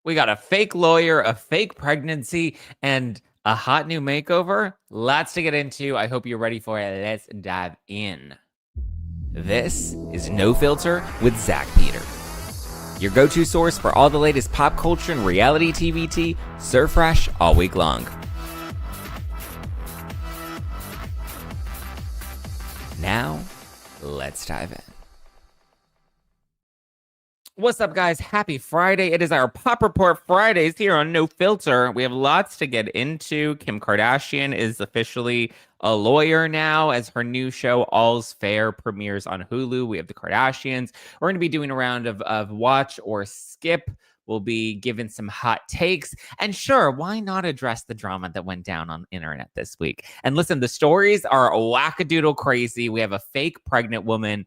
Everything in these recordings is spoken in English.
We got a fake lawyer, a fake pregnancy, and a hot new makeover. Lots to get into. I hope you're ready for it. Let's dive in. This is No Filter with Zack Peter, your go-to source for all the latest pop culture and reality TV tea, served fresh all week long. Now, let's dive in. What's up, guys? Happy Friday. It is our Pop Report Fridays here on No Filter. We have lots to get into. Kim Kardashian is officially a lawyer now as her new show, All's Fair, premieres on Hulu. We have the Kardashians. We're going to be doing a round of watch or skip. We'll be giving some hot takes. And sure, why not address the drama that went down on the internet this week? And listen, the stories are wackadoodle crazy. We have a fake pregnant woman.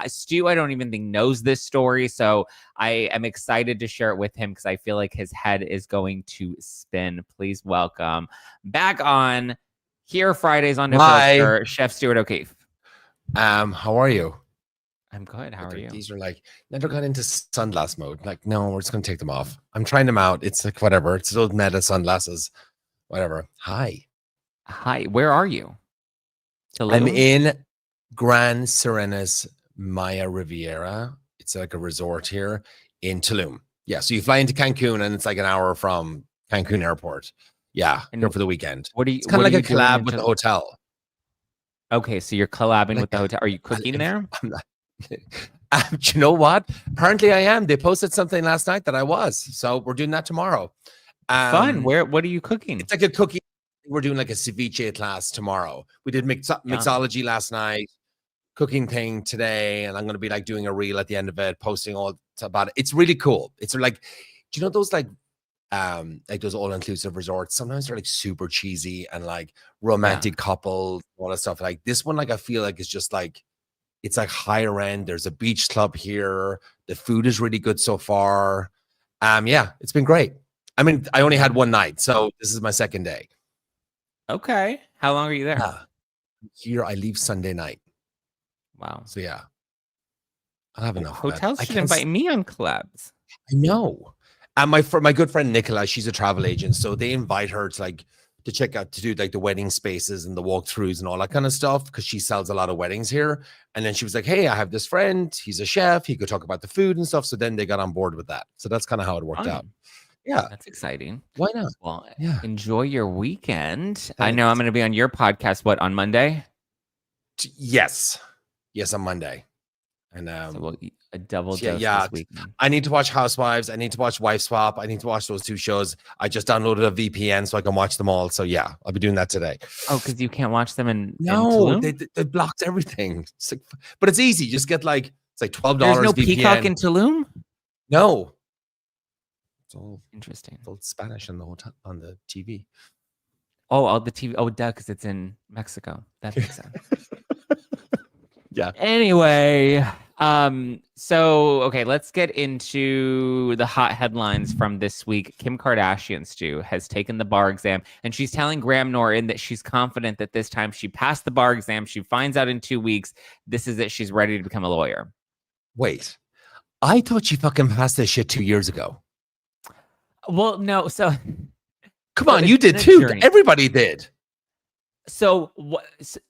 Stu, I don't even think knows this story. So I am excited to share it with him because I feel like his head is going to spin. Please welcome back on here Fridays on No Filter, Chef Stuart O'Keeffe. How are you? I'm good. How are you? These are like, never got into sunglass mode. Like, no, we're just going to take them off. I'm trying them out. It's like, whatever. It's those meta sunglasses. Whatever. Hi. Where are you? Tulum? I'm in Gran Serenas Maya Riviera. It's like a resort here in Tulum. Yeah. So you fly into Cancun and it's like an hour from Cancun airport. Yeah. And here for the weekend. It's kind of like a collab with the hotel. Okay. So you're collabing with the hotel. Are you cooking there? I'm not. Do you know what? Apparently I am. They posted something last night that I was. So we're doing that tomorrow. Fun. What are you cooking? It's like a cooking. We're doing like a ceviche class tomorrow. We did mixology last night, cooking thing today, and I'm going to be like doing a reel at the end of it, posting all about it. It's really cool. It's like, do you know those like those all-inclusive resorts? Sometimes they're like super cheesy and like romantic couples, all that stuff. Like this one, like I feel like it's just like, it's like higher end. There's a beach club here. The food is really good so far. Yeah, it's been great. I mean, I only had one night, so this is my second day. Okay. How long are you there? Here, I leave Sunday night. Wow. So yeah, I'll have enough. Hotels should invite me on collabs. I know. And my good friend Nicola, she's a travel agent, so they invite her to check out, to do like the wedding spaces and the walkthroughs and all that kind of stuff, because she sells a lot of weddings here. And then she was like, hey, I have this friend, he's a chef, he could talk about the food and stuff. So then they got on board with that. So that's kind of how it worked out. Yeah, that's exciting. Why not? Well, enjoy your weekend. Thanks. I know I'm going to be on your podcast on Monday? Yes, on Monday. And so we'll eat a double dose this weekend. I need to watch Housewives. I need to watch Wife Swap. I need to watch those two shows. I just downloaded a VPN so I can watch them all. So yeah, I'll be doing that today. Oh, because you can't watch them in Tulum? They blocked everything. It's like, but it's easy. Just get like, it's like $12. There's no VPN. Peacock in Tulum? No. It's all interesting. It's all Spanish on the hotel, on the TV. Oh, the TV. Oh, duh, because it's in Mexico. That makes sense. Yeah. Anyway, so okay, let's get into the hot headlines from this week. Kim Kardashian, Stu, has taken the bar exam, and she's telling Graham Norton that she's confident that this time she passed the bar exam. She finds out in 2 weeks. This is it. She's ready to become a lawyer. Wait, I thought she fucking passed this shit 2 years ago. Well, no. So come on, you did too. Journey. Everybody did. So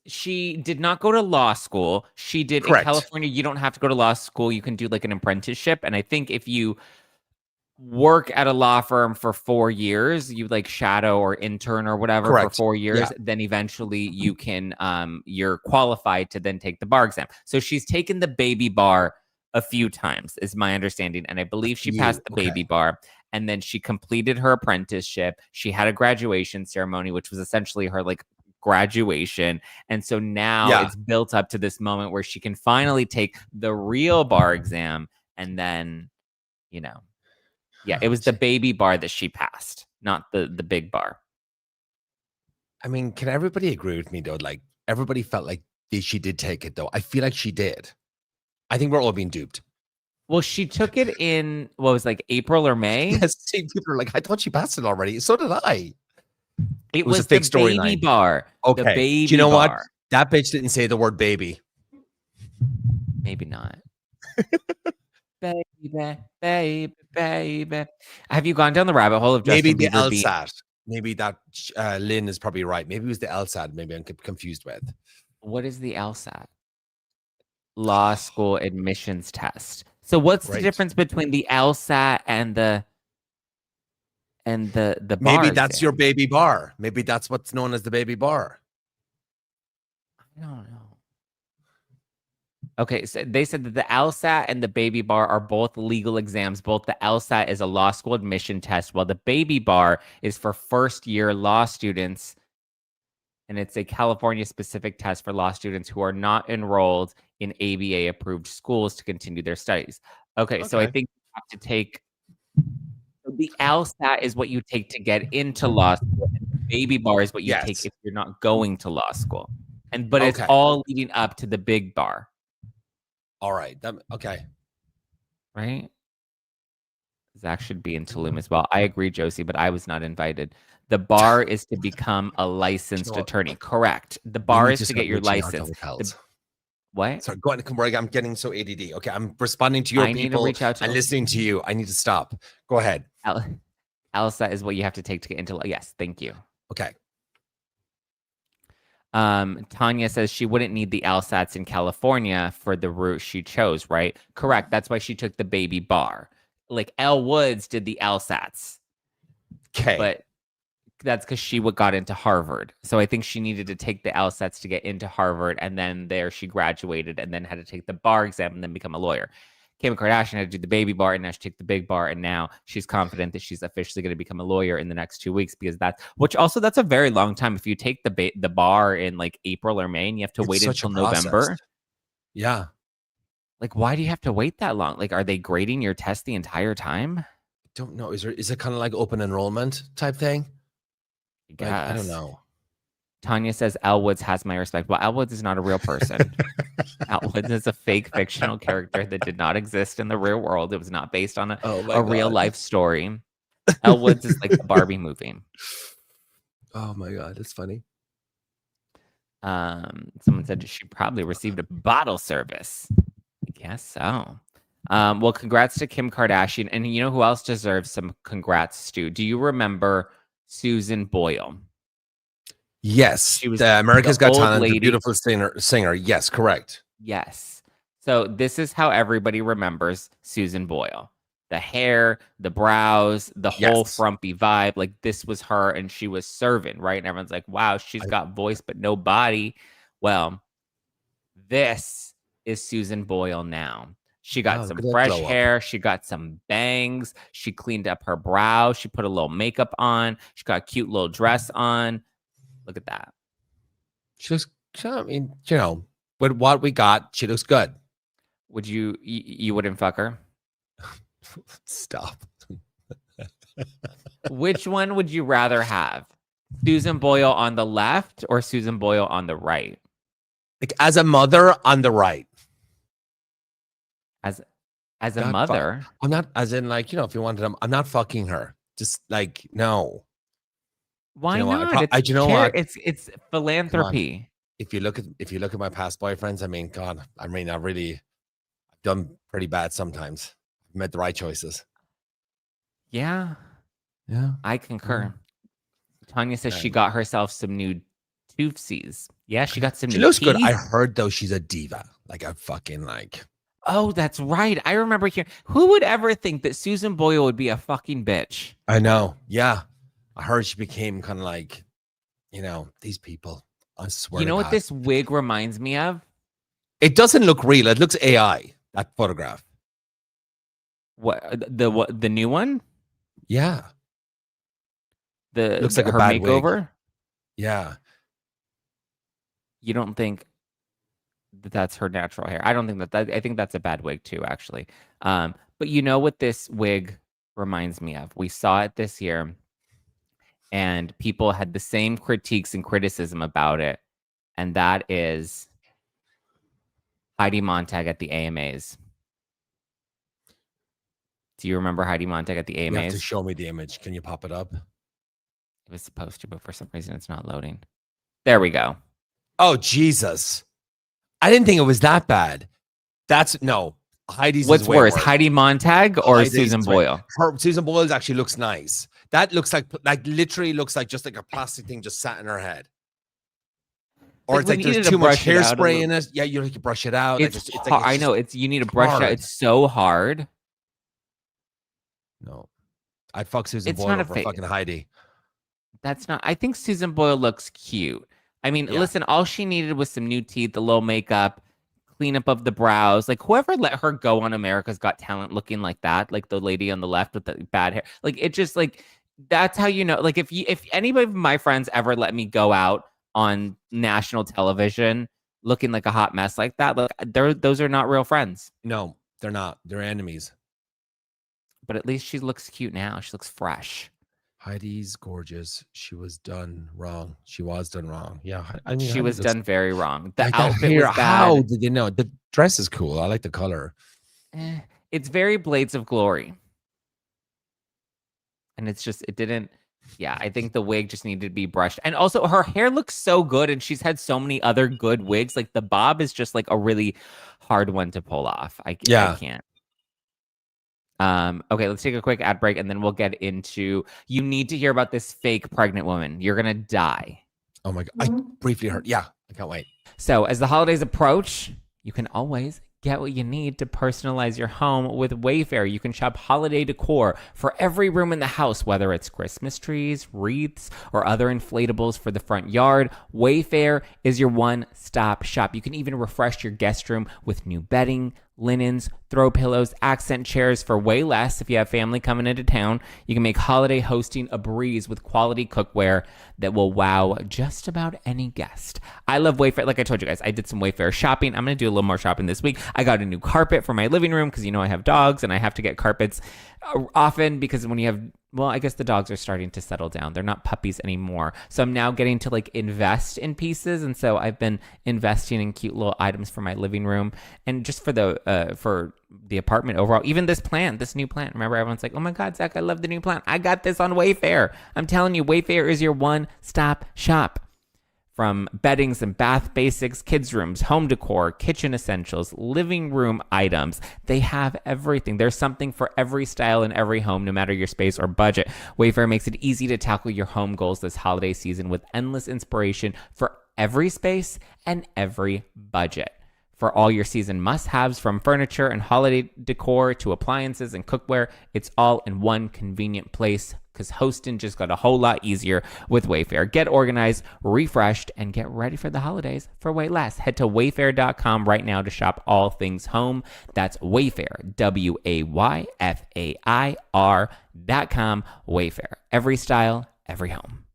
she did not go to law school. She did. Correct. In California, you don't have to go to law school. You can do like an apprenticeship. And I think if you work at a law firm for 4 years, you like shadow or intern or whatever. Correct. For 4 years, then eventually you can, you're qualified to then take the bar exam. So she's taken the baby bar a few times is my understanding. And I believe she passed the baby bar. And then she completed her apprenticeship. She had a graduation ceremony, which was essentially her like graduation. And so now it's built up to this moment where she can finally take the real bar exam. And then, it was the baby bar that she passed, not the big bar. I mean, can everybody agree with me though? Like everybody felt like she did take it though. I feel like she did. I think we're all being duped. Well, she took it in, what was like April or May? Yes, people are like, I thought she passed it already. So did I. It was a fake story baby bar. Okay. The baby Do you know bar. what? That bitch didn't say the word baby. Maybe not. Baby, baby, baby. Have you gone down the rabbit hole of Maybe Justin the Bieber being? LSAT. Maybe that Lynn is probably right. Maybe it was the LSAT. Maybe I'm confused with. What is the LSAT? Law school admissions test. So what's the Great. difference between the LSAT and the bar Maybe exam? that's your baby bar. Maybe that's what's known as the baby bar. I don't know. Okay, so they said that the LSAT and the baby bar are both legal exams. Both the LSAT is a law school admission test, while the baby bar is for first-year law students, and it's a California-specific test for law students who are not enrolled in ABA-approved schools to continue their studies. Okay, so I think you have to take the LSAT is what you take to get into law school, and the baby bar is what you take if you're not going to law school. But it's all leading up to the big bar. All right. Okay. Right? Zach should be in Tulum as well. I agree, Josie, but I was not invited. The bar is to become a licensed attorney. Correct. The bar is to get your license. What? Sorry, go on. I'm getting so ADD. Okay, I'm responding to your people and listening to you. I need to stop. Go ahead. LSAT is what you have to take to get into. Yes, thank you. Okay. Tanya says she wouldn't need the LSATs in California for the route she chose, right? Correct. That's why she took the baby bar. Like Elle Woods did the LSATs. Okay. But that's because she got into Harvard. So I think she needed to take the LSATs to get into Harvard. And then there she graduated and then had to take the bar exam and then become a lawyer. Kim Kardashian had to do the baby bar and now she took the big bar. And now she's confident that she's officially going to become a lawyer in the next 2 weeks because that's a very long time. If you take the bar in like April or May and you have to wait until November. Yeah. Like, why do you have to wait that long? Like, are they grading your test the entire time? Don't know. Is it kind of like open enrollment type thing? Like, I don't know. Tanya says Elle Woods has my respect. Well, Elle Woods is not a real person. Elle Woods is a fake fictional character that did not exist in the real world. It was not based on a real life story. Elle Woods is like the Barbie movie. Oh my God, that's funny. Someone said she probably received a bottle service. I guess so. Well, congrats to Kim Kardashian. And you know who else deserves some congrats, Stu? Do you remember Susan Boyle? Yes, she was the America's Got Talent, the beautiful singer. Yes, correct. Yes. So this is how everybody remembers Susan Boyle. The hair, the brows, the whole frumpy vibe. Like this was her and she was serving, right? And everyone's like, wow, she's got voice but no body. Well, this is Susan Boyle now. She got some fresh hair. She got some bangs. She cleaned up her brow. She put a little makeup on. She got a cute little dress on. Look at that. She looks, I mean, you know, with what we got, she looks good. Would you wouldn't fuck her? Stop. Which one would you rather have? Susan Boyle on the left or Susan Boyle on the right? Like as a mother, on the right. As a mother? I'm not, as in like, you know, if you wanted them, I'm not fucking her. Just like, no. Why you know not? What? It's philanthropy. If you look at my past boyfriends, I mean, God, I mean, I've done pretty bad sometimes. I've made the right choices. Yeah. Yeah. I concur. Tanya says she got herself some new tootsies. Yeah, she got some new looks teeth. good. I heard though she's a diva. Like a fucking like. Oh, that's right. I remember hearing. Who would ever think that Susan Boyle would be a fucking bitch? I know. Yeah. I heard she became kind of like, you know, these people. I swear. You know what this wig reminds me of? It doesn't look real. It looks AI. That photograph. What the new one? Yeah. Looks like her makeover. Wig. Yeah. You don't think that's her natural hair? I don't think that. I think that's a bad wig too, actually. But you know what this wig reminds me of? We saw it this year. And people had the same critiques and criticism about it. And that is Heidi Montag at the AMAs. Do you remember Heidi Montag at the AMAs? You have to show me the image. Can you pop it up? It was supposed to, but for some reason it's not loading. There we go. Oh, Jesus. I didn't think it was that bad. No. Heidi's What's is way worse, Heidi Montag or Heidi's Susan Boyle? Susan Boyle's actually looks nice. That looks like literally looks like just like a plastic thing just sat in her head. Or it's like there's too much hairspray in it. Yeah, you have to brush it out. It's I know you need to brush it out. It's so hard. No, I'd fuck Susan Boyle over fucking Heidi. That's not. I think Susan Boyle looks cute. I mean, listen, all she needed was some new teeth, a little makeup, cleanup of the brows. Like whoever let her go on America's Got Talent looking like that, like the lady on the left with the bad hair. Like it just like that's how you know. Like if anybody of my friends ever let me go out on national television looking like a hot mess like that, like those are not real friends. No, they're not. They're enemies. But at least she looks cute now. She looks fresh. Heidi's gorgeous. She was done wrong. Yeah, I mean, she was done very wrong. The like outfit was bad. How did you know? The dress is cool. I like the color. It's very Blades of Glory. And it's just, it didn't. Yeah, I think the wig just needed to be brushed. And also her hair looks so good and she's had so many other good wigs. Like the bob is just like a really hard one to pull off. I can't. Okay, let's take a quick ad break and then we'll get into, you need to hear about this fake pregnant woman. You're going to die. Oh my God. I briefly heard. Yeah, I can't wait. So as the holidays approach, you can always get what you need to personalize your home with Wayfair. You can shop holiday decor for every room in the house, whether it's Christmas trees, wreaths, or other inflatables for the front yard. Wayfair is your one-stop shop. You can even refresh your guest room with new bedding, linens, throw pillows, accent chairs for way less. If you have family coming into town, you can make holiday hosting a breeze with quality cookware that will wow just about any guest. I love Wayfair. Like I told you guys, I did some Wayfair shopping. I'm going to do a little more shopping this week. I got a new carpet for my living room because, you know, I have dogs and I have to get carpets often because when you have, well, I guess the dogs are starting to settle down. They're not puppies anymore. So I'm now getting to like invest in pieces. And so I've been investing in cute little items for my living room and just for the apartment overall. Even this new plant. Remember, everyone's like, oh my God, Zach, I love the new plant. I got this on Wayfair. I'm telling you, Wayfair is your one-stop shop. From beddings and bath basics, kids' rooms, home decor, kitchen essentials, living room items. They have everything. There's something for every style in every home, no matter your space or budget. Wayfair makes it easy to tackle your home goals this holiday season with endless inspiration for every space and every budget. For all your season must-haves, from furniture and holiday decor to appliances and cookware, it's all in one convenient place because hosting just got a whole lot easier with Wayfair. Get organized, refreshed, and get ready for the holidays for way less. Head to wayfair.com right now to shop all things home. That's Wayfair, WAYFAIR.com. Wayfair. Every style, every home.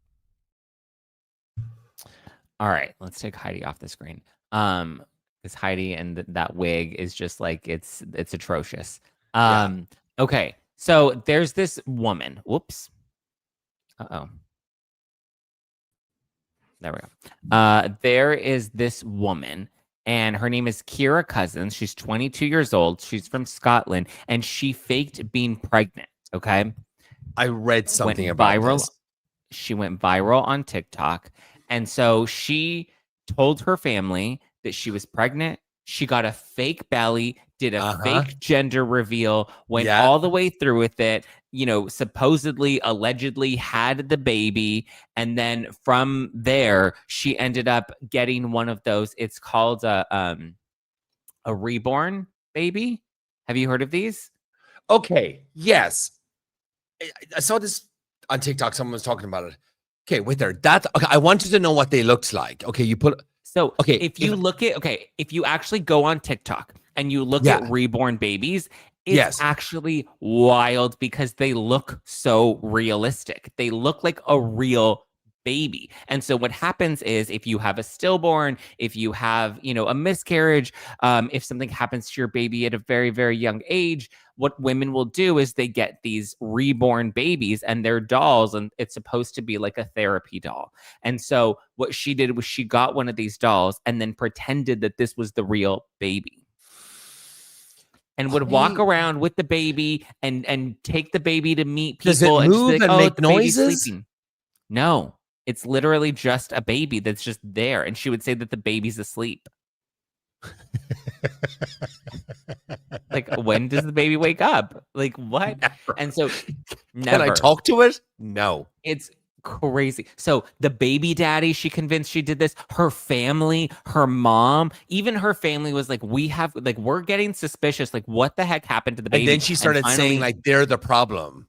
All right, let's take Heidi off the screen. Heidi and that wig is just like it's atrocious. Okay, so there's this woman. Whoops. There we go. There is this woman, and her name is Kira Cousins. She's 22 years old. She's from Scotland, and she faked being pregnant. Okay, I read something about this. She went viral on TikTok, and so she told her family that she was pregnant. She got a fake belly, did a fake gender reveal, went all the way through with it, you know, supposedly, allegedly had the baby. And then from there, she ended up getting one of those. It's called a reborn baby. Have you heard of these? Okay. Yes. I saw this on TikTok. Someone was talking about it. Okay. Wait there. Okay. I wanted to know what they looked like. Okay. You put... So if you actually go on TikTok and you look at reborn babies, it's actually wild because they look so realistic. They look like a real baby. And so what happens is if you have a stillborn, if you have, you know, a miscarriage, if something happens to your baby at a very, very young age, what women will do is they get these reborn babies and they're dolls, and it's supposed to be like a therapy doll. And so what she did was she got one of these dolls and then pretended that this was the real baby. And would walk around with the baby and take the baby to meet people. Does it move and make noises? No, it's literally just a baby that's just there. And she would say that the baby's asleep. Like, when does the baby wake up? Like, what? Never. And so, Can I never. talk to it? No. It's crazy. So the baby daddy, she convinced she did this. Her family, her mom, even her family was like, we're getting suspicious. Like, what the heck happened to the baby? And then she started saying like they're the problem.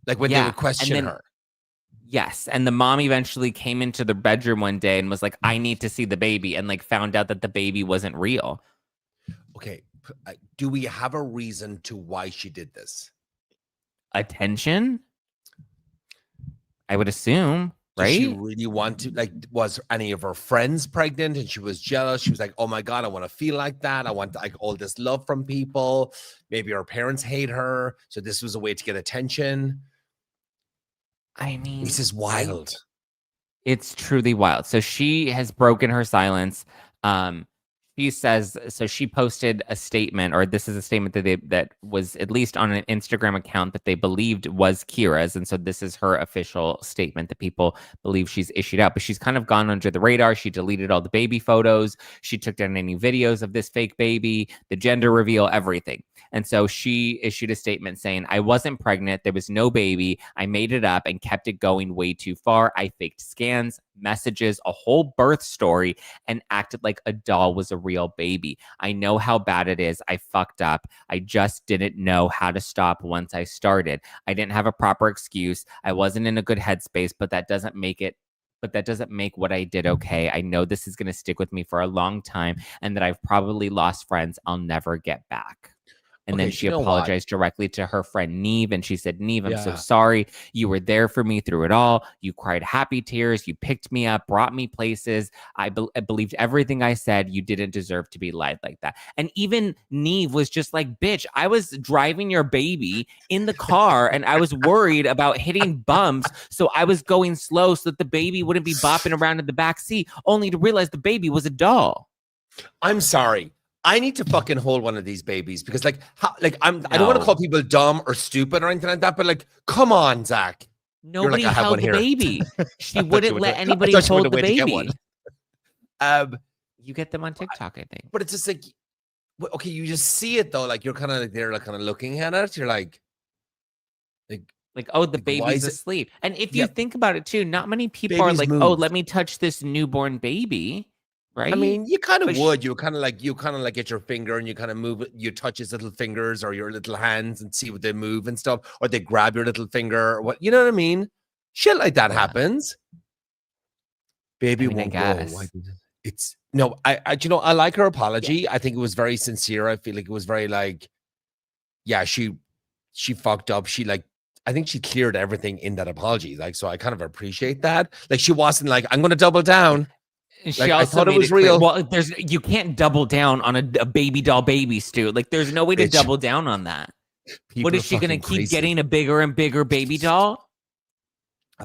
Like when they would question her. Yes. And the mom eventually came into the bedroom one day and was like, I need to see the baby, and like found out that the baby wasn't real. Okay. Do we have a reason to why she did this? Attention? I would assume, right? Did she really want to, like, was any of her friends pregnant and she was jealous? She was like, oh my God, I want to feel like that. I want like all this love from people. Maybe her parents hate her. So this was a way to get attention. I mean, this is wild. It's truly wild. So she has broken her silence. She says, so she posted a statement, or this is a statement that was at least on an Instagram account that they believed was Kira's. And so this is her official statement that people believe she's issued out. But she's kind of gone under the radar. She deleted all the baby photos. She took down any videos of this fake baby, the gender reveal, everything. And so she issued a statement saying, I wasn't pregnant. There was no baby. I made it up and kept it going way too far. I faked scans, messages, a whole birth story, and acted like a doll was a real baby. I know how bad it is. I fucked up. I just didn't know how to stop once I started. I didn't have a proper excuse. I wasn't in a good headspace, but that doesn't make what I did okay. I know this is going to stick with me for a long time, and that I've probably lost friends I'll never get back. And then she apologized directly to her friend Neve, and she said, Neve, I'm so sorry. You were there for me through it all. You cried happy tears. You picked me up, brought me places. I believed everything I said. You didn't deserve to be lied like that. And even Neve was just like, bitch, I was driving your baby in the car, and I was worried about hitting bumps. So I was going slow so that the baby wouldn't be bopping around in the back seat, only to realize the baby was a doll. I'm sorry. I need to fucking hold one of these babies because, like, I don't want to call people dumb or stupid or anything like that, but like, come on, Zach. Nobody held the baby. She wouldn't let anybody hold the baby. You get them on TikTok, I think. But it's just like, okay, you just see it though. Like you're kind of like they're like kind of looking at it. You're like, oh, the baby's asleep. And if you think about it too, not many people are like, oh, let me touch this newborn baby. Right. I mean, you kind of would. You kind of like get your finger and you kind of move it. You touch his little fingers or your little hands and see what they move and stuff, or they grab your little finger or what, you know what I mean? Shit like that happens. Baby won't go. It's no, I like her apology. Yeah. I think it was very sincere. I feel like it was very like, yeah, she fucked up. I think she cleared everything in that apology. Like, so I kind of appreciate that. Like, she wasn't like, I'm going to double down. She also thought it was real. Well, you can't double down on a baby doll baby, Stu. Like, there's no way to double down on that. What is she going to keep getting a bigger and bigger baby doll?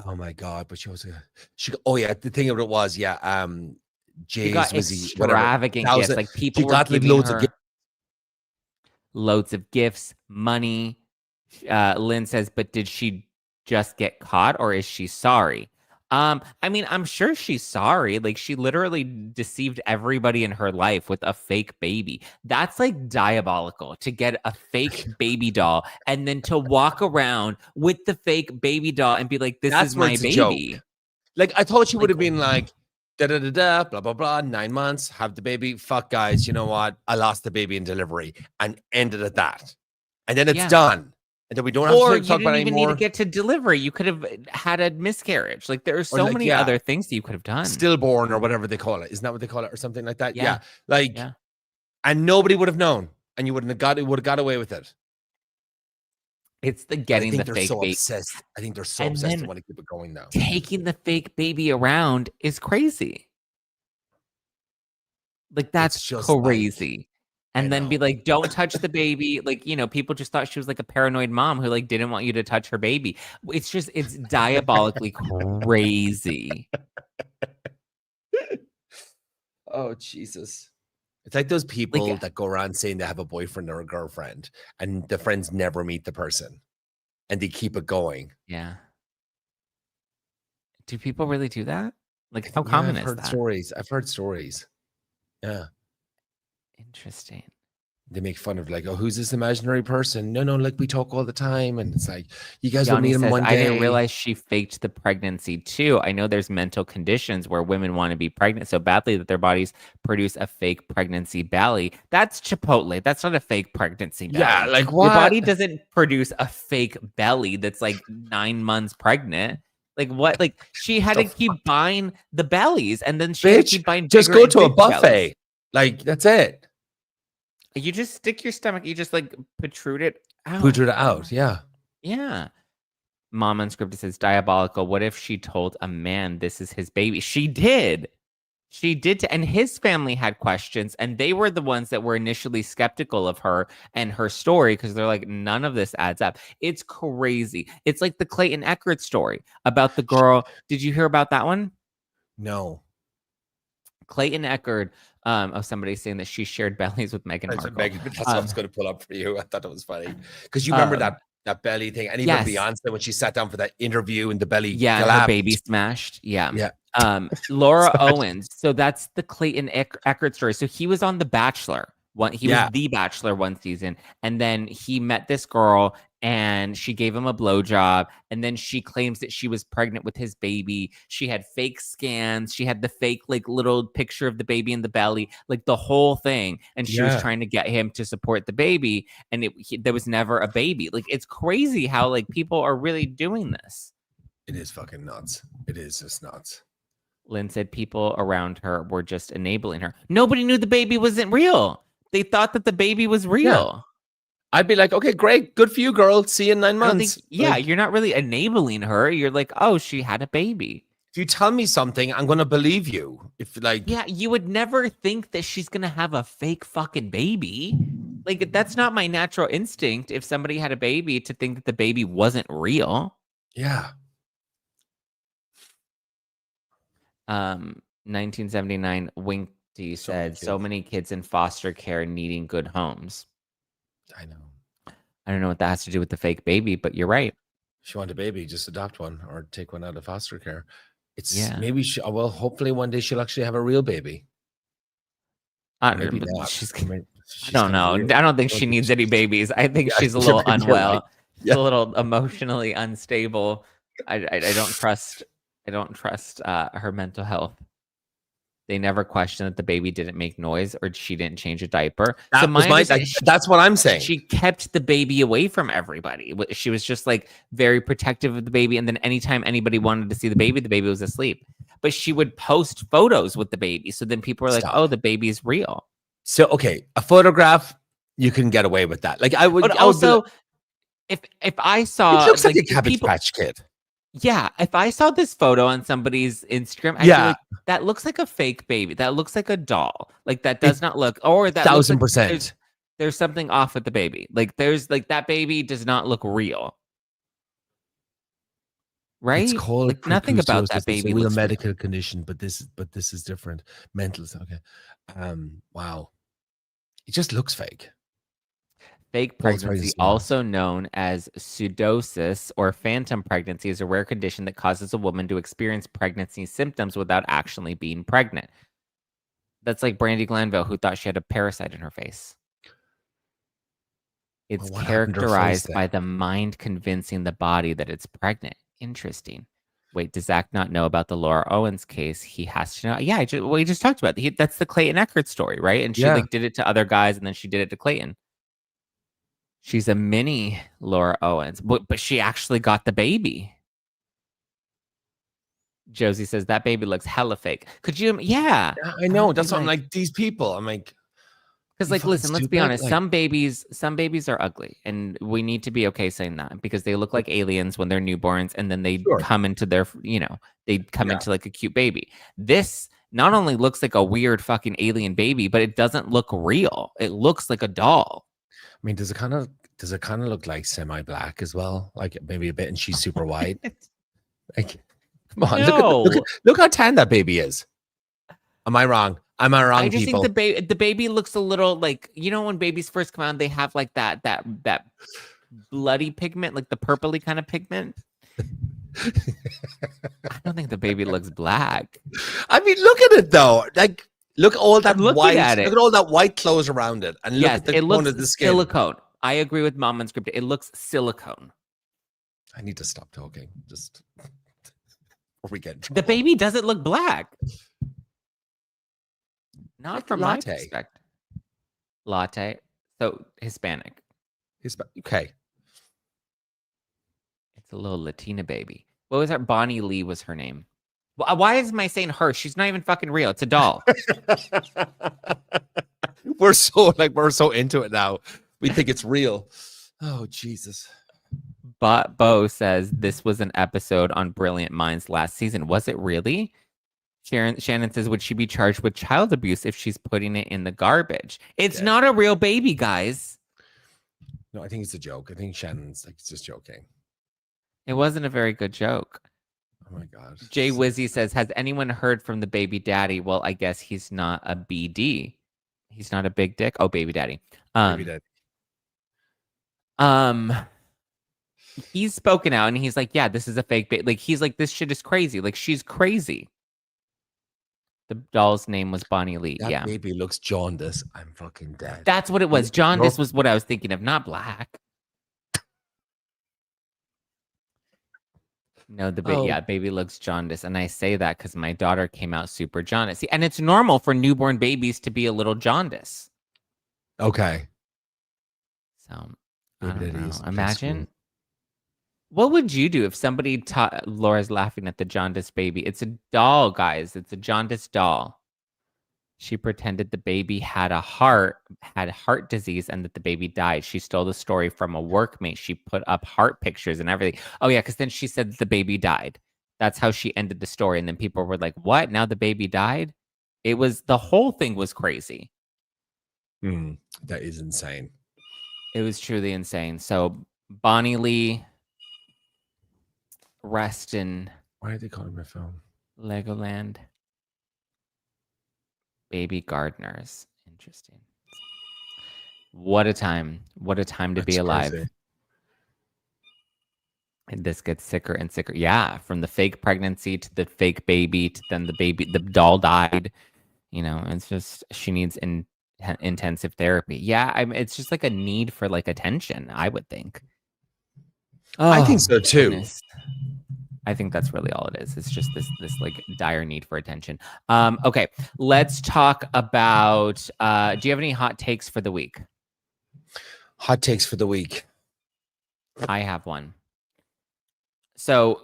Oh my God! But the thing of it was, she got extravagant gifts. Like people were giving her loads of gifts, money. Lynn says, but did she just get caught, or is she sorry? I mean, I'm sure she's sorry. Like, she literally deceived everybody in her life with a fake baby. That's like diabolical, to get a fake baby doll and then to walk around with the fake baby doll and be like, this is my baby. Like, I thought she would have been like, blah, blah, blah, 9 months, have the baby. Fuck, guys, you know what? I lost the baby in delivery, and ended at that. And then it's done. And then we don't have to talk about it anymore. Or you didn't even need to get to delivery. You could have had a miscarriage. Like, there are so many other things that you could have done. Stillborn or whatever they call it. Isn't that what they call it, or something like that? Yeah. And nobody would have known, and you would have got away with it. It's the getting the fake baby. I think they're so obsessed. They want to keep it going now. Taking the fake baby around is crazy. Like, that's crazy. And then be like, don't touch the baby. Like, people just thought she was like a paranoid mom who like didn't want you to touch her baby. It's diabolically crazy. Oh, Jesus. It's like those people that go around saying they have a boyfriend or a girlfriend, and the friends never meet the person and they keep it going. Yeah. Do people really do that? Like, how common is that? I've heard stories. Yeah. Interesting. They make fun of like, oh, who's this imaginary person? No, like we talk all the time. And it's like, you guys will Yanni meet him says, one day. I didn't realize she faked the pregnancy too. I know there's mental conditions where women want to be pregnant so badly that their bodies produce a fake pregnancy belly. That's Chipotle. That's not a fake pregnancy belly. Yeah, like what? Your body doesn't produce a fake belly that's like 9 months pregnant. Like what? Like she had to keep buying the bellies, and then she had to keep buying. Just go to a buffet. Bellies. Like that's it. You just stick your stomach. You just like protrude it out. Protrude it out. Yeah. Yeah. Mom Unscripted says diabolical. What if she told a man this is his baby? She did. She did. And his family had questions, and they were the ones that were initially skeptical of her and her story because they're like, none of this adds up. It's crazy. It's like the Clayton Echard story about the girl. Did you hear about that one? No. Clayton Echard. Somebody saying that she shared bellies with Meghan Markle. That's what I was going to pull up for you. I thought that was funny because you remember that belly thing, and even Beyonce when she sat down for that interview and the belly collapsed. Her baby smashed. Yeah. Laura Owens. So that's the Clayton Echard story. So he was on The Bachelor. He was The Bachelor one season, and then he met this girl, and she gave him a blowjob, and then she claims that she was pregnant with his baby. She had fake scans. She had the fake like little picture of the baby in the belly, like the whole thing, and she was trying to get him to support the baby, and there was never a baby. Like it's crazy how like people are really doing this. It is fucking nuts. It is just nuts. Lynn said people around her were just enabling her. Nobody knew the baby wasn't real. They thought that the baby was real. Yeah. I'd be like, okay, great. Good for you, girl. See you in 9 months. You're not really enabling her. You're like, oh, she had a baby. If you tell me something, I'm going to believe you. You would never think that she's going to have a fake fucking baby. Like, that's not my natural instinct if somebody had a baby to think that the baby wasn't real. Yeah. 1979, Winky said, so many kids in foster care needing good homes. I know. I don't know what that has to do with the fake baby, but you're right. If you want a baby, just adopt one or take one out of foster care. Maybe hopefully one day she'll actually have a real baby. Maybe not. I don't know. I don't think she needs any babies. I think she's a little unwell. Right. She's a little emotionally unstable. I don't trust. I don't trust her mental health. They never questioned that the baby didn't make noise or she didn't change a diaper. That's what I'm saying. She kept the baby away from everybody. She was just like very protective of the baby. And then anytime anybody wanted to see the baby was asleep. But she would post photos with the baby. So then people were like, oh, the baby is real. So, okay, a photograph, you can get away with that. Like I would. But also, if I saw. It looks like a Cabbage Patch Kid. Yeah, if I saw this photo on somebody's Instagram, I feel like that looks like a fake baby. That looks like a doll. Like that does not look, or that 1,000%. Like there's something off with the baby. Like there's like that baby does not look real. Right? It's called like nothing about that baby. It's a real medical condition, but this is different. Mental. Okay. Wow. It just looks fake. Fake pregnancy, also known as pseudosis or phantom pregnancy, is a rare condition that causes a woman to experience pregnancy symptoms without actually being pregnant. That's like Brandi Glanville, who thought she had a parasite in her face. It's characterized by the mind convincing the body that it's pregnant. Interesting. Wait, does Zack not know about the Laura Owens case? He has to know. Yeah, we just talked about it. That's the Clayton Echard story, right? And she like did it to other guys, and then she did it to Clayton. She's a mini Laura Owens, but she actually got the baby. Josie says that baby looks hella fake. Could you? Yeah, I know. That's what I'm like. These people, I'm like, because like, listen, let's be honest. Like, some babies are ugly, and we need to be okay saying that because they look like aliens when they're newborns, and then they come into their, they come into like a cute baby. This not only looks like a weird fucking alien baby, but it doesn't look real. It looks like a doll. I mean, does it kind of look like semi-black as well? Like maybe a bit, and she's super white. Like, come on, look how tan that baby is. Am I wrong? Am I wrong? I just think the baby looks a little like, when babies first come out, they have like that bloody pigment, like the purpley kind of pigment. I don't think the baby looks black. I mean, look at it though. Like Look at all that white. At look at all that white clothes around it, and look at the tone of the skin. Silicone. I agree with Mom Unscripted. It looks silicone. I need to stop talking. Just or we get the baby doesn't look black. Not like from my perspective. Latte. So Hispanic. Okay. It's a little Latina baby. What was her? Bonnie Lee was her name. Why am I saying her? She's not even fucking real. It's a doll. we're so into it now. We think it's real. Oh, Jesus. But Bo says this was an episode on Brilliant Minds last season. Was it really? Shannon says, would she be charged with child abuse if she's putting it in the garbage? It's not a real baby, guys. No, I think it's a joke. I think Shannon's like just joking. It wasn't a very good joke. Oh my God. Jay Wizzy says, has anyone heard from the baby daddy? Well, I guess he's not a BD. He's not a big dick. Oh, baby daddy. Baby daddy. He's spoken out and he's like, yeah, this is a fake baby. Like, he's like, this shit is crazy. Like, she's crazy. The doll's name was Bonnie Lee. That baby looks jaundiced. I'm fucking dead. That's what it was. Jaundice was what I was thinking of, not black. No, baby looks jaundiced. And I say that because my daughter came out super jaundiced. See, and it's normal for newborn babies to be a little jaundiced. Okay. So, I don't know. Imagine. What would you do if somebody Laura's laughing at the jaundiced baby? It's a doll, guys. It's a jaundiced doll. She pretended the baby had heart disease and that the baby died. She stole the story from a workmate. She put up heart pictures and everything. Oh, yeah, because then she said that the baby died. That's how she ended the story. And then people were like, what? Now the baby died? The whole thing was crazy. That is insane. It was truly insane. So Bonnie Lee, rest in... Why are they calling my phone? Legoland. Baby gardeners. Interesting. What a time. What a time to be alive. Crazy. And this gets sicker and sicker. Yeah. From the fake pregnancy to the fake baby to then the doll died. You know, it's just, she needs intensive therapy. Yeah. It's just like a need for like attention, I would think. Oh, I think so too. Goodness. I think that's really all it is. It's just this like dire need for attention. Okay, let's talk about. Do you have any hot takes for the week? Hot takes for the week. I have one. So,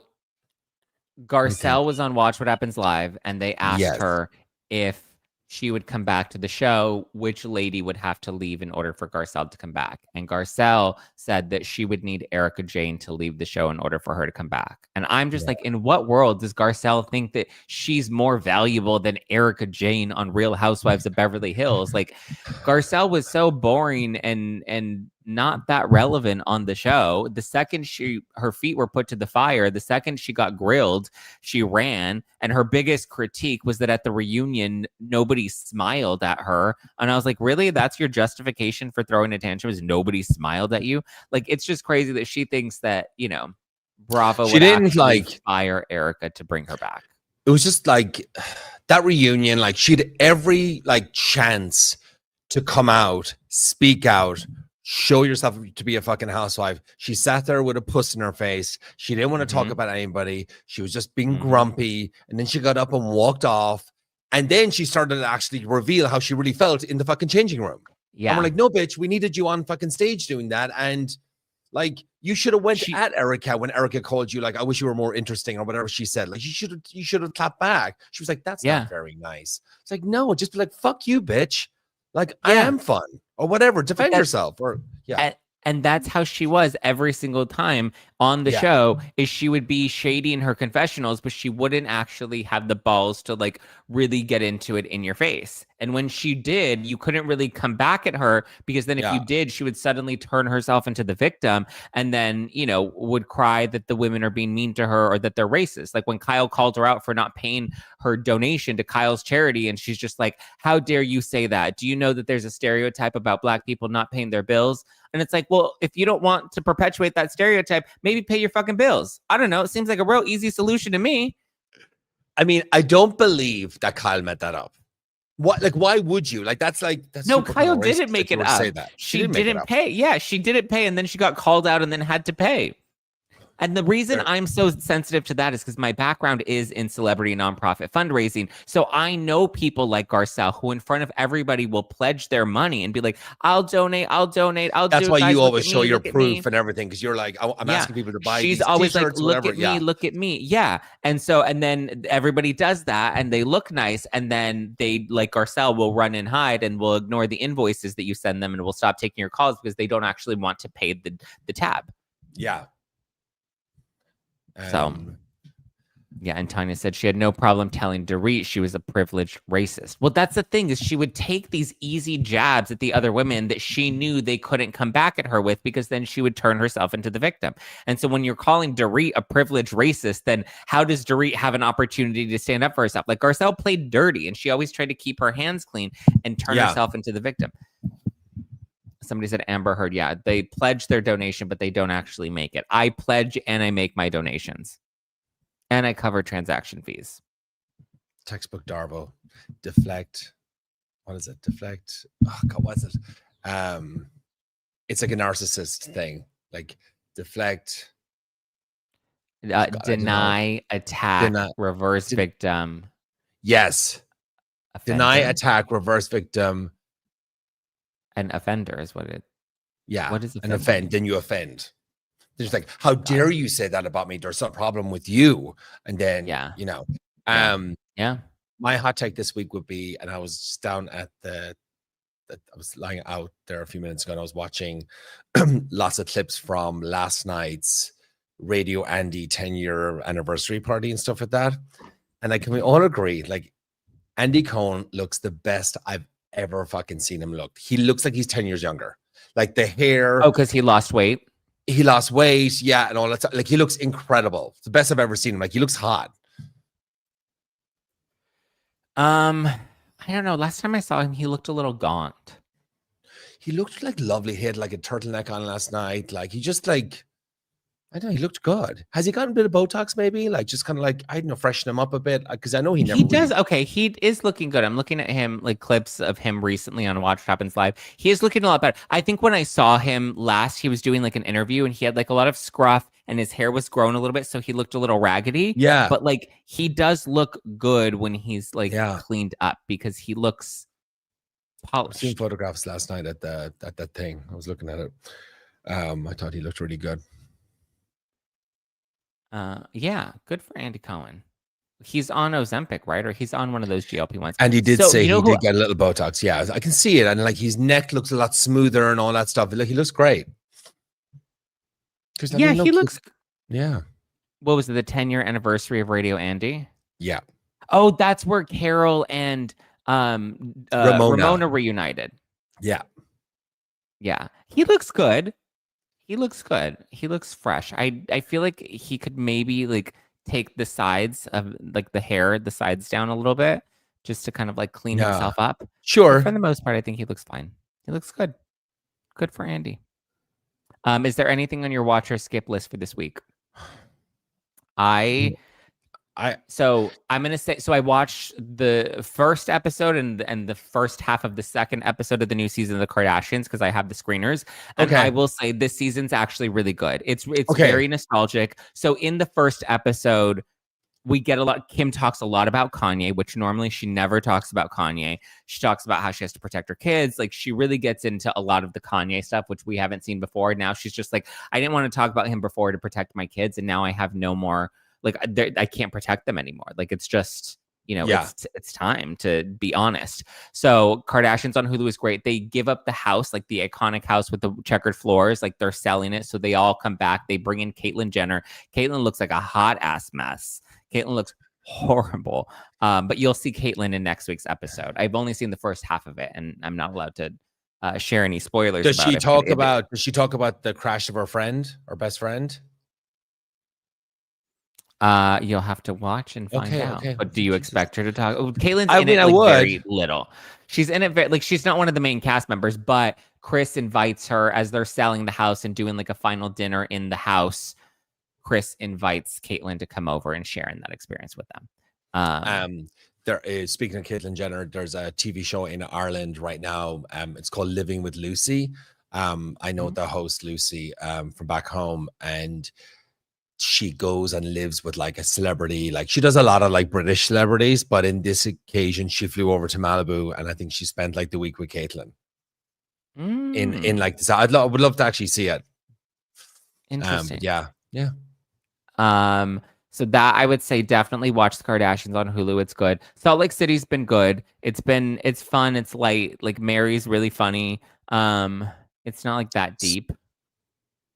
Garcelle was on Watch What Happens Live, and they asked her if she would come back to the show, which lady would have to leave in order for Garcelle to come back. And Garcelle said that she would need Erika Jayne to leave the show in order for her to come back. And I'm just like, in what world does Garcelle think that she's more valuable than Erika Jayne on Real Housewives of Beverly Hills? Like, Garcelle was so boring and not that relevant on the show. The second her feet were put to the fire, the second she got grilled, she ran. And her biggest critique was that at the reunion, nobody smiled at her. And I was like, really? That's your justification for throwing a tantrum, is nobody smiled at you? Like, it's just crazy that she thinks that, you know, Bravo would actually fire Erika to bring her back. It was just like that reunion, like she had every like chance to come out, speak out, show yourself to be a fucking housewife. She sat there with a puss in her face. She didn't want to talk about anybody. She was just being grumpy. And then she got up and walked off. And then she started to actually reveal how she really felt in the fucking changing room. Yeah. And we're like, no, bitch, we needed you on fucking stage doing that. And like, you should have went at Erika when Erika called you, like, I wish you were more interesting or whatever she said. Like, you should have clapped back. She was like, that's not very nice. It's like, no, just be like, fuck you, bitch. Like, I am fun or whatever. Defend yourself or And that's how she was every single time on the show, is she would be shady in her confessionals, but she wouldn't actually have the balls to like really get into it in your face. And when she did, you couldn't really come back at her, because then if you did, she would suddenly turn herself into the victim and then, you know, would cry that the women are being mean to her or that they're racist. Like when Kyle called her out for not paying her donation to Kyle's charity, and she's just like, how dare you say that? Do you know that there's a stereotype about Black people not paying their bills? And it's like, well, if you don't want to perpetuate that stereotype, maybe pay your fucking bills. I don't know. It seems like a real easy solution to me. I mean, I don't believe that Kyle made that up. What? Like, why would you? Like, that's No, super kind Kyle of didn't racist make that you it were to say up. that. She She didn't make it didn't up. pay. Yeah, she didn't pay, and then she got called out and then had to pay. And the reason I'm so sensitive to that is because my background is in celebrity nonprofit fundraising. So I know people like Garcelle who in front of everybody will pledge their money and be like, I'll donate, I'll donate, I'll That's do why it, guys, you look always at show me, your look at me. proof and everything, because you're like, I'm Yeah. asking people to buy She's these always like, t-shirts, look whatever. at me, look at me. Yeah. And then everybody does that and they look nice. And then they, like Garcelle, will run and hide and will ignore the invoices that you send them and will stop taking your calls because they don't actually want to pay the tab. Yeah. So, yeah, and Tanya said she had no problem telling Dorit she was a privileged racist. Well, that's the thing, is she would take these easy jabs at the other women that she knew they couldn't come back at her with, because then she would turn herself into the victim. And so when you're calling Dorit a privileged racist, then how does Dorit have an opportunity to stand up for herself? Like, Garcelle played dirty and she always tried to keep her hands clean and turn herself into the victim. Somebody said Amber Heard. Yeah, they pledge their donation, but they don't actually make it. I pledge and I make my donations. And I cover transaction fees. Textbook Darbo. Deflect. What is it? Deflect. Oh God, what's it? It's like a narcissist thing. Like deflect. Deny, attack, reverse victim. Yes. Offender? Deny, attack, reverse victim. An offender is what it. Yeah. What is an offend? Then you offend. There's like, how dare you say that about me? There's some problem with you. And then, you know, my hot take this week would be, and I was just down at I was lying out there a few minutes ago and I was watching lots of clips from last night's Radio Andy 10-year anniversary party and stuff like that. And like, can we all agree, like, Andy Cohen looks the best I've ever fucking seen him look. He looks like he's 10 years younger. Like the hair. Oh, because he lost weight. He lost weight, yeah, and all that stuff. Like, he looks incredible. It's the best I've ever seen him. Like, he looks hot. I don't know. Last time I saw him, he looked a little gaunt. He looked like lovely. He had like a turtleneck on last night. Like, he just like, I don't know, he looked good. Has he gotten a bit of Botox maybe? Like, just kind of like, I don't know, freshen him up a bit. Because I know he never does. Okay, he is looking good. I'm looking at him, like clips of him recently on Watch What Happens Live. He is looking a lot better. I think when I saw him last, he was doing like an interview and he had like a lot of scruff and his hair was grown a little bit. So he looked a little raggedy. Yeah. But like, he does look good when he's like cleaned up because he looks polished. I seen photographs last night at that thing. I was looking at it. I thought he looked really good. Yeah, good for Andy Cohen. He's on Ozempic, right? Or he's on one of those GLP-1s. And he did say he did get a little Botox. Yeah, I can see it. And like, his neck looks a lot smoother and all that stuff. Like, he looks great. Yeah, he looks. Yeah. What was it? The 10-year anniversary of Radio Andy? Yeah. Oh, that's where Carol and Ramona reunited. Yeah. Yeah. He looks good. He looks good. He looks fresh. I feel like he could maybe like take the sides of like the hair, the sides down a little bit just to kind of like clean himself up. Sure. But for the most part, I think he looks fine. He looks good. Good for Andy. Is there anything on your watch or skip list for this week? So I'm gonna say, so I watched the first episode and the first half of the second episode of the new season of the Kardashians because I have the screeners. And I will say this season's actually really good. It's very nostalgic. So in the first episode, we get a lot. Kim talks a lot about Kanye, which normally she never talks about Kanye. She talks about how she has to protect her kids. Like, she really gets into a lot of the Kanye stuff, which we haven't seen before. Now she's just like, I didn't want to talk about him before to protect my kids, and now I have no more. Like, I can't protect them anymore. Like, it's just, you know, it's time, to be honest. So Kardashians on Hulu is great. They give up the house, like the iconic house with the checkered floors. Like, they're selling it. So they all come back. They bring in Caitlyn Jenner. Caitlyn looks like a hot ass mess. Caitlyn looks horrible. But you'll see Caitlyn in next week's episode. I've only seen the first half of it, and I'm not allowed to share any spoilers. Does she talk about the crash of her friend, or best friend? You'll have to watch and find out. Okay. But do you expect her to talk? Oh, Caitlyn's in it very little. She's in it like she's not one of the main cast members, but Chris invites her as they're selling the house and doing like a final dinner in the house. Chris invites Caitlyn to come over and share in that experience with them. there is, speaking of Caitlyn Jenner, there's a TV show in Ireland right now. It's called Living with Lucy. I know the host Lucy from back home, and she goes and lives with like a celebrity. Like she does a lot of like British celebrities, but in this occasion she flew over to Malibu, and I think she spent like the week with Caitlyn in like this. Would love to actually see it. Interesting. Yeah. So that I would say definitely watch the Kardashians on Hulu. It's good. Salt Lake City's been good. It's fun. It's light. Like Mary's really funny. It's not like that deep.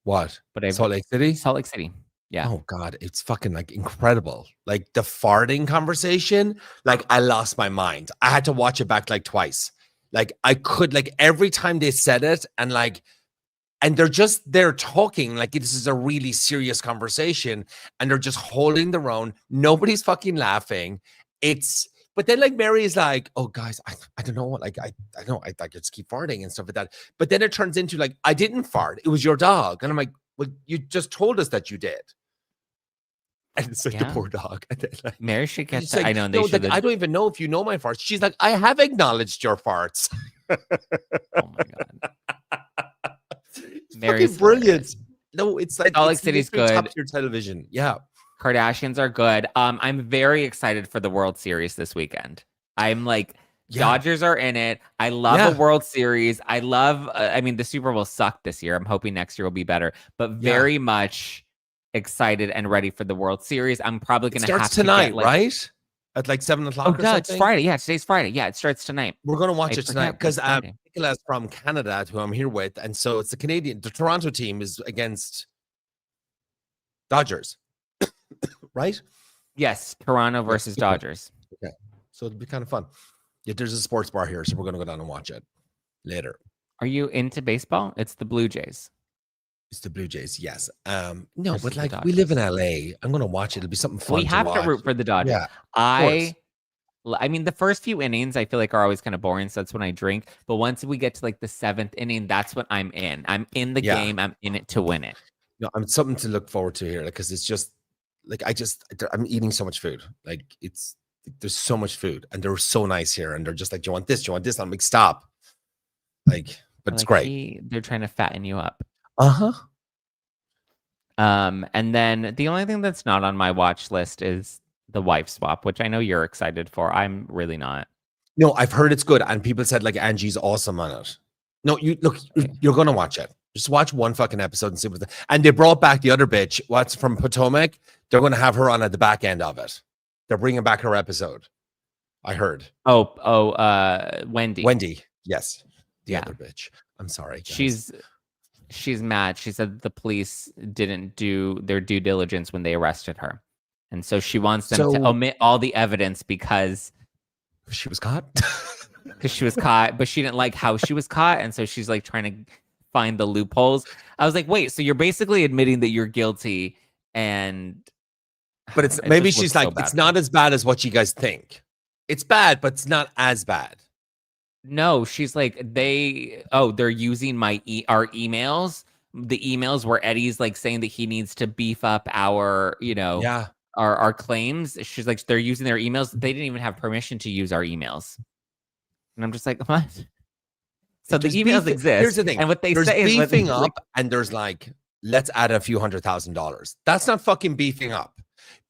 What? But Salt Lake City? Salt Lake City. Yeah. Oh God, it's fucking like incredible. Like the farting conversation, like I lost my mind. I had to watch it back like twice. Like I could, like every time they said it, and they're talking like this is a really serious conversation, and they're just holding their own. Nobody's fucking laughing. But then like Mary is like, oh guys, I don't know what, like I know I just keep farting and stuff like that. But then it turns into like, I didn't fart, it was your dog. And I'm like, well, you just told us that you did. And it's like the poor dog. And then, like, Mary should get that. Like, I know. I don't even know if you know my farts. She's like, I have acknowledged your farts. Oh my God. Mary's brilliant. Hilarious. No, it's like Salt Lake City's good. Top tier television. Yeah. Kardashians are good. I'm very excited for the World Series this weekend. I'm like, Dodgers are in it. I love a World Series. I love, I mean, the Super Bowl sucked this year. I'm hoping next year will be better, but very much excited and ready for the World Series. I'm probably going to have to tonight, right? At like 7 o'clock. Oh, no, it's Friday. Yeah, today's Friday. Yeah, it starts tonight. We're going to watch it tonight because Nicola's from Canada, who I'm here with, and so it's the Toronto team is against Dodgers, right? Yes, Toronto versus Dodgers. Okay, so it'll be kind of fun. Yeah, there's a sports bar here, so we're going to go down and watch it later. Are you into baseball? It's the Blue Jays. It's the Blue Jays, yes. No, but like we live in LA. I'm gonna watch it. It'll be something fun. We have to root for the Dodgers. Yeah, I mean, the first few innings I feel like are always kind of boring, so that's when I drink. But once we get to like the 7th inning, that's what I'm in. I'm in the game. I'm in it to win it. No, I'm something to look forward to here, because it's just like I'm eating so much food. Like there's so much food, and they're so nice here, and they're just like, do you want this? Do you want this? I'm like, stop. Like, but it's great. They're trying to fatten you up. Uh-huh. And then the only thing that's not on my watch list is the wife swap, which I know you're excited for. I'm really not. No, I've heard it's good, and people said like Angie's awesome on it. No, you're gonna watch it. Just watch one fucking episode and see what. And they brought back the other bitch. What's from Potomac? They're gonna have her on at the back end of it. They're bringing back her episode. I heard. Wendy. Wendy, yes, the other bitch. I'm sorry, guys. She's mad. She said the police didn't do their due diligence when they arrested her. And so she wants them to omit all the evidence because she was caught. Because she was caught, but she didn't like how she was caught. And so she's like trying to find the loopholes. I was like, wait, so you're basically admitting that you're guilty, but maybe she's like, it's not as bad as what you guys think. It's bad, but it's not as bad. No, she's like, they're using our emails. The emails where Eddie's like saying that he needs to beef up our claims. She's like, they're using their emails. They didn't even have permission to use our emails. And I'm just like, what? So the emails exist. Here's the thing. And what they say is beefing up, and there's like, let's add a few $100,000. That's not fucking beefing up.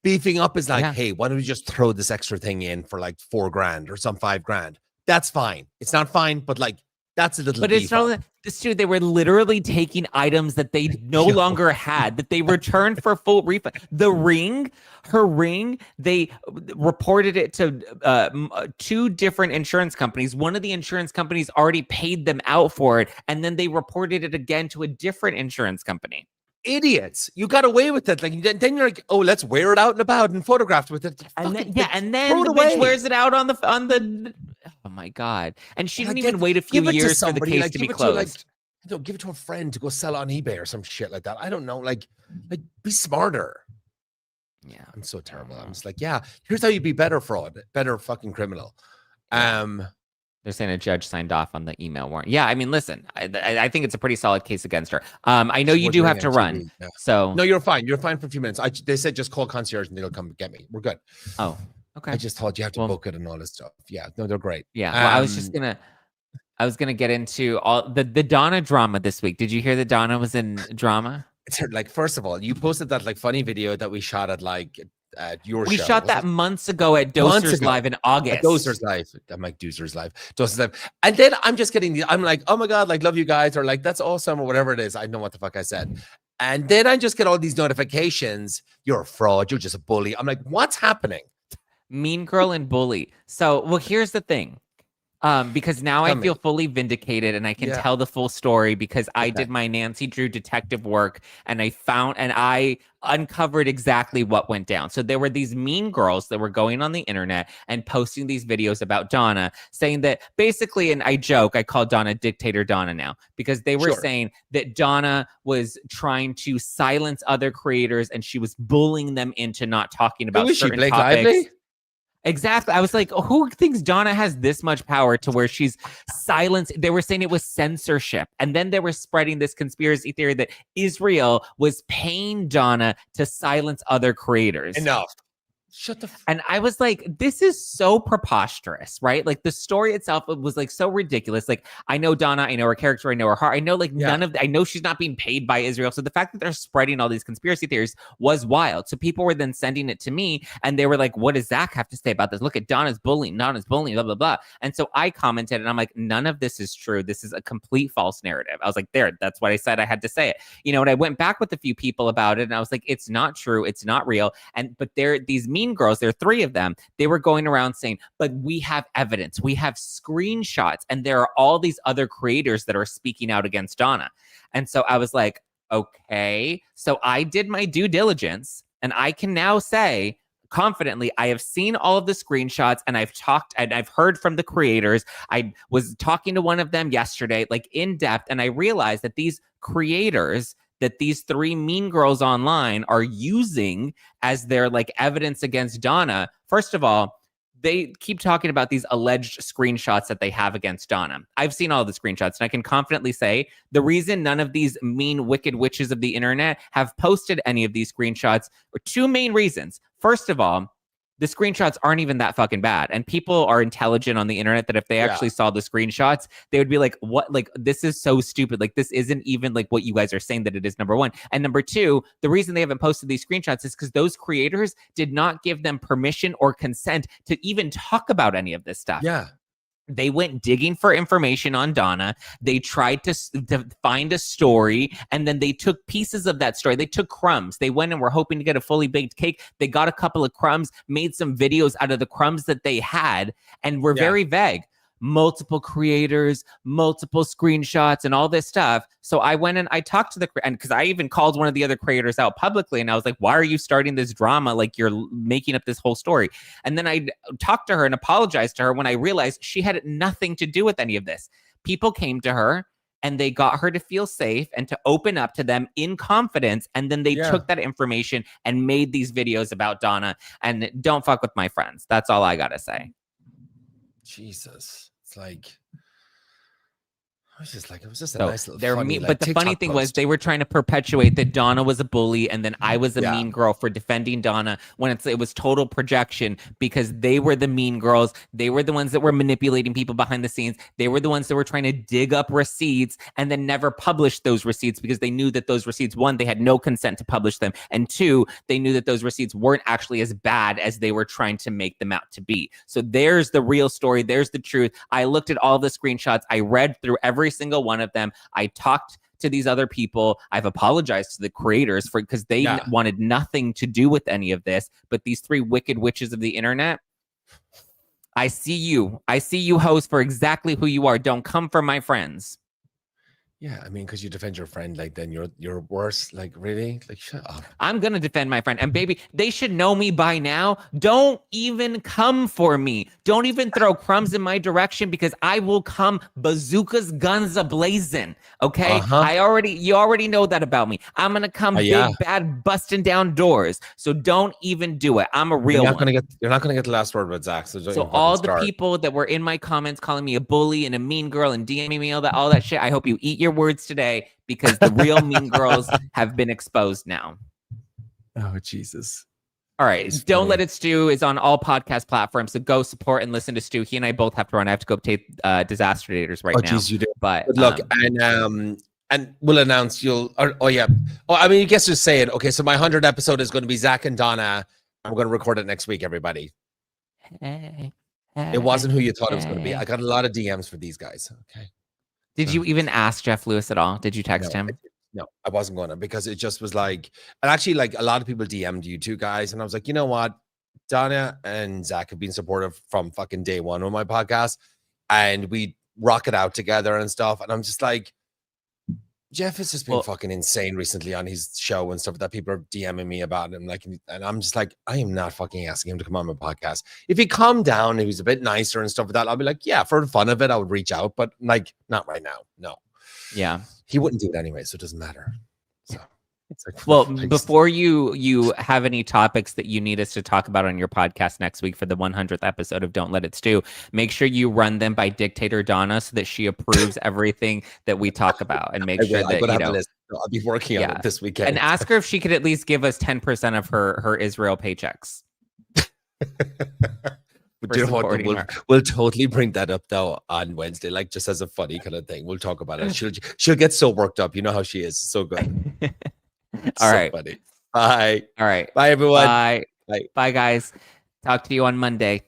Beefing up is like, hey, why don't we just throw this extra thing in for like $4,000 or some $5,000? That's fine. It's not fine, but like that's a little. But it's not this dude. They were literally taking items that they no longer had, that they returned for full refund. The ring, her ring, they reported it to 2 different insurance companies. One of the insurance companies already paid them out for it, and then they reported it again to a different insurance company. Idiots! You got away with it. Like then you're like, oh, let's wear it out and about and photographed with it. And then the bitch wears it out on the. Oh my God! And she didn't even wait a few years for the case to be closed. Give it to a friend to go sell on eBay or some shit like that. I don't know. Like be smarter. Yeah, I'm so terrible. I'm just like, here's how you be better fraud, better fucking criminal. They're saying a judge signed off on the email warrant. Yeah, I mean, listen, I think it's a pretty solid case against her. I know you do have to run. So no, you're fine. You're fine for a few minutes. They said just call concierge and they'll come get me. We're good. Oh, Okay. I just thought you have to book it and all this stuff. Yeah, no, they're great. Yeah. Well, I was gonna get into all the Donna drama this week. Did you hear that Donna was in drama? It's like, first of all, you posted that like funny video that we shot at like your We show. shot that months ago at Doser's Live in August. Doser's Live. I'm like Doser's Live. Doser's Live. And then I'm just getting I'm like, oh my God, like love you guys, or like that's awesome, or whatever it is. I know what the fuck I said. And then I just get all these notifications. You're a fraud. You're just a bully. I'm like, what's happening? Mean girl and bully. So, well, here's the thing. Because now I feel fully vindicated and I can tell the full story because I did my Nancy Drew detective work and I uncovered exactly what went down. So there were these mean girls that were going on the internet and posting these videos about Donna, saying that basically, and I joke, I call Donna Dictator Donna now, because they were saying that Donna was trying to silence other creators and she was bullying them into not talking about certain topics. Lively? Exactly. I was like, who thinks Donna has this much power to where she's silenced? They were saying it was censorship. And then they were spreading this conspiracy theory that Israel was paying Donna to silence other creators. Enough. Shut the and I was like, this is so preposterous, right? Like the story itself, it was like so ridiculous. Like, I know Donna, I know her character, I know her heart. I know like I know she's not being paid by Israel. So the fact that they're spreading all these conspiracy theories was wild. So people were then sending it to me and they were like, what does Zack have to say about this? Look at Donna's bullying, blah, blah, blah. And so I commented and I'm like, none of this is true. This is a complete false narrative. I was like, that's what I said. I had to say it, and I went back with a few people about it and I was like, it's not true. It's not real. But these mean girls, there are 3 of them. They were going around saying, but we have evidence. We have screenshots. And there are all these other creators that are speaking out against Donna. And so I was like, okay. So I did my due diligence and I can now say confidently, I have seen all of the screenshots and I've talked and I've heard from the creators. I was talking to one of them yesterday, like in depth, and I realized that these creators that these 3 mean girls online are using as their like evidence against Donna. First of all, they keep talking about these alleged screenshots that they have against Donna. I've seen all the screenshots and I can confidently say the reason none of these mean, wicked witches of the internet have posted any of these screenshots are 2 main reasons. First of all, the screenshots aren't even that fucking bad. And people are intelligent on the internet that if they actually saw the screenshots, they would be like, what? Like, this is so stupid. Like, this isn't even like what you guys are saying that it is, number one. And number 2, the reason they haven't posted these screenshots is because those creators did not give them permission or consent to even talk about any of this stuff. Yeah. They went digging for information on Donna. They tried to find a story, and then they took pieces of that story. They took crumbs. They went and were hoping to get a fully baked cake. They got a couple of crumbs, made some videos out of the crumbs that they had, and were very vague. Multiple creators, multiple screenshots, and all this stuff. So I went and I talked to and because I even called one of the other creators out publicly, and I was like, why are you starting this drama? Like, you're making up this whole story. And then I talked to her and apologized to her when I realized she had nothing to do with any of this. People came to her and they got her to feel safe and to open up to them in confidence. And then they took that information and made these videos about Donna. And don't fuck with my friends. That's all I gotta say. Jesus. It's like, it was just a nice little funny, but the funny thing was they were trying to perpetuate that Donna was a bully and then I was a mean girl for defending Donna when it was total projection because they were the mean girls. They were the ones that were manipulating people behind the scenes. They were the ones that were trying to dig up receipts and then never publish those receipts because they knew that those receipts, 1, they had no consent to publish them, and 2, they knew that those receipts weren't actually as bad as they were trying to make them out to be. So there's the real story. There's the truth. I looked at all the screenshots. I read through every single one of them. I talked to these other people. I've apologized to the creators because they wanted nothing to do with any of this. But these 3 wicked witches of the internet, I see you. I see you, hoes, for exactly who you are. Don't come for my friends. Yeah, I mean, because you defend your friend, like then you're worse. Like, really? Like, shut up. I'm gonna defend my friend, and baby, they should know me by now. Don't even come for me. Don't even throw crumbs in my direction because I will come bazookas, guns a-blazing. Okay, you already know that about me. I'm gonna come big bad, busting down doors. So don't even do it. I'm a real one. You're not gonna get the last word with Zack. So all the people that were in my comments calling me a bully and a mean girl and DMing me all that shit, I hope you eat your words today because the real mean girls have been exposed now. Oh, Jesus. All right. Don't Let It Stu is on all podcast platforms. So go support and listen to Stu. He and I both have to run. I have to go take Disaster Daters right now. Oh, geez, you do. But good luck. And we'll announce I mean, you guess just say it. Okay, so my 100th episode is going to be Zack and Donna. I'm going to record it next week, everybody. Hey, it wasn't who you thought it was going to be. I got a lot of DMs for these guys. Okay. Did you even ask Jeff Lewis at all? Did you text him? No, I wasn't going to, because it just was like, and actually, like, a lot of people DM'd you two guys, and I was like, you know what? Donna and Zack have been supportive from fucking day one on my podcast, and we rock it out together and stuff. And I'm just like, Jeff has just been fucking insane recently on his show and stuff that people are DMing me about. And like, and I'm just like, I am not fucking asking him to come on my podcast. If he calmed down and he was a bit nicer and stuff like that, I'll be like, yeah, for the fun of it, I would reach out, but like, not right now. No. Yeah. He wouldn't do it anyway, so it doesn't matter. So it's like, well, before you have any topics that you need us to talk about on your podcast next week for the 100th episode of Don't Let It Stu, make sure you run them by Dictator Donna so that she approves everything that we talk about, and make sure that, you know, I'll be working on it this weekend. And ask her if she could at least give us 10% of her Israel paychecks. But you know what? We'll totally bring that up though on Wednesday, like just as a funny kind of thing. We'll talk about it. She'll get so worked up. You know how she is. So good. All right. Funny. Bye. All right. Bye, everyone. Bye. Bye, guys. Talk to you on Monday.